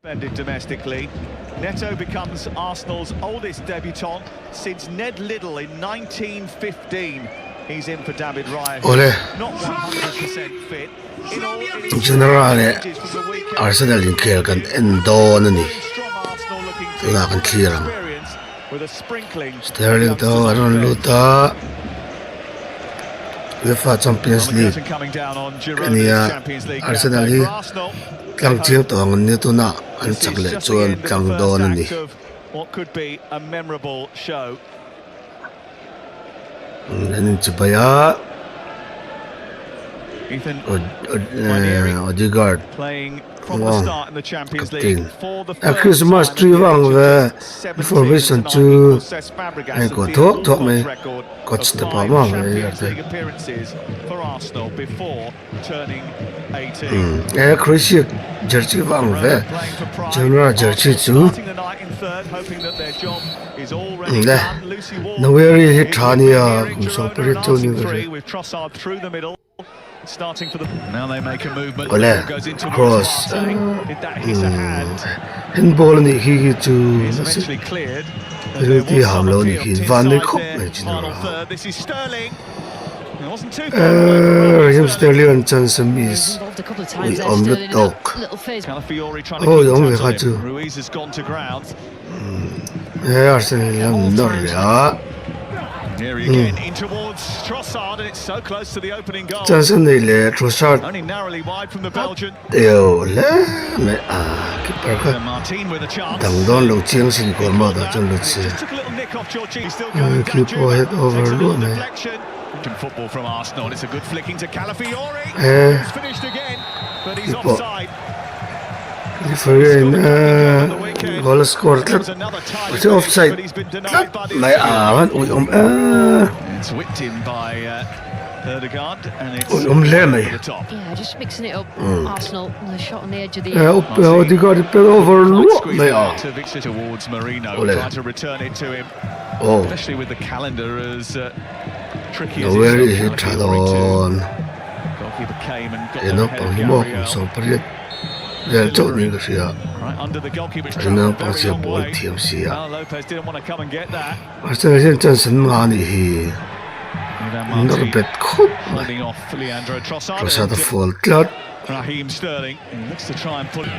Suspended domestically. Neto becomes Arsenal's oldest debutant since Ned Liddell in 1915. He's in for David Raya. Not 100% fit. In all, generale Arsenal in care kan endo ni tuna kan clearan with a sprinkling Sterling to aron luta UEFA Champions League kania Arsenal hi tlang chiang to ang ni tuna an chakle chuan tlang don ni what could be a memorable show. Lenin chupaya Odegaard playing from the start in the Champions League for the Christmas tree wang the information to I go talk me coach the pama appearances for Arsenal before turning 18. Christmas jersey wang the general jersey too nowhere he Tania so pretty with Trossard through the middle. Starting for the now they make a movement goes into cross did that hit a hand in ball ni he to eventually cleared the hamlo ni he van de kop this is Sterling. It wasn't too Raheem Sterling and Johnson is on the dog. Calafiori trying Oh, to had to. Ruiz has gone to ground. Arsenal no Here again in towards Trossard, and it's so close to the opening goal. Johnson le Trossard Only narrowly wide from the Belgian. Keeper Martin with a chance. Dang don lo chiang sin ko ma da chon lo chi. Took a little nick off Georgie. Still going. Keep head over lo me. Football from Arsenal. It's a good flicking to Calafiori. He's finished again, but he's offside. Goal scored. It's offside. My It's whipped in by Ødegaard, and it's the top. Yeah, just mixing it up. Arsenal, the shot on the edge of the Ødegaard over towards Marino, trying to return it to him. Especially with the calendar as tricky as where is it? Goalkeeper came and got the head right under the goalkeeper's trap. Lopez didn't want to come and get that. Holding off Leandro Trossard. Raheem Sterling looks to try and pull it.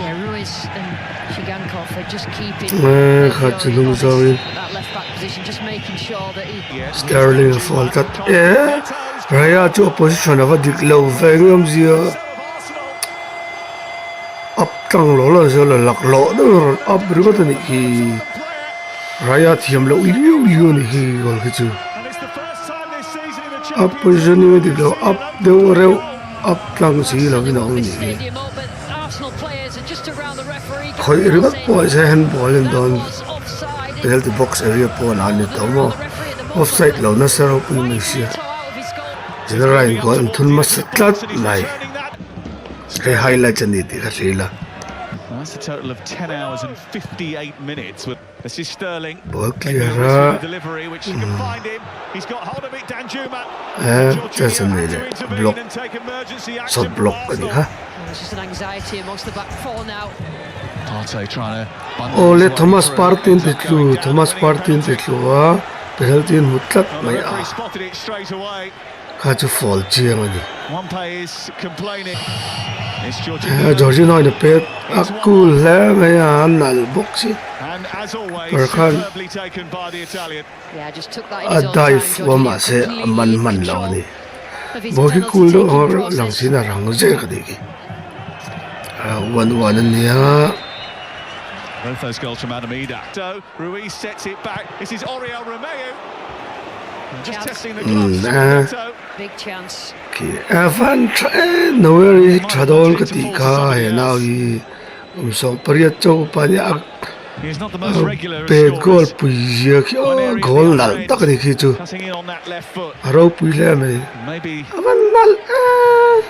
Yeah, Ruiz and Shigankov are just keeping that left back position, just making sure that he... Sterling fault that. Yeah, Raya to opposition of a dick low very up tang lo so lak lo no up rigot ni hi Raya thiam lo liu ni hi gol khichu up position ni di lo up the ro up tang si lo ni ni khoi rigot po se hand ball in don penalty box area po na ni to mo offside lo na sero pu ni si general go thun ma satlat mai highlights and that's a total of 10 hours and 58 minutes. This is Sterling. Delivery, which you can find him. He's got hold of it, Danjuma. That's a block. So block. It's just an anxiety amongst the back four now. Partey trying to. Let Thomas Partey in the clue. Thomas Partey in the clue. Penalty in Mutlak. My spotted it straight away. Had to fall. One play is complaining. Georgino in the pet. Cool. Nal boxy. And as always, superbly taken by the Italian. Yeah, just took that in his own dive. Wama se man lawni. Boki cool do or lang sina rang je kadigi. 1-1 niya. Both those goals from Adamida. So Ruiz sets it back. This is Oriol Romeu. Just testing the gloves. Big chance. Van nowhere Tradol Katika now he so Pariato Pania. He's not the most regular. Bad goal, goal nal. Cutting in on that left foot. Maybe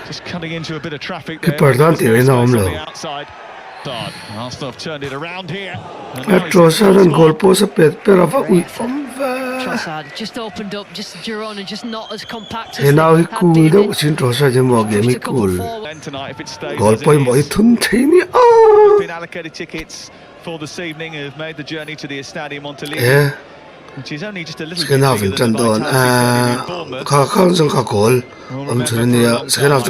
just cutting into a bit of traffic there. On the outside. Arsenal have turned it around here. Trossard and goal post a pet pair of a week from Trossard just opened up, just Girona, just not as compact as and now he they had cool been. though, seen Trossard in more game, he Pushed a couple cool. forward. Tonight, if it stays Goal as it point boy, is. Tuntini. Been allocated tickets for this evening who have made the journey to the Estadio Montelivi, Yeah, which is only just a little second bit half bigger in than the Tandon. Vitality Stadium in Bournemouth. Kakang sang kakol. We'll Om remember for a Churnia, long second time, half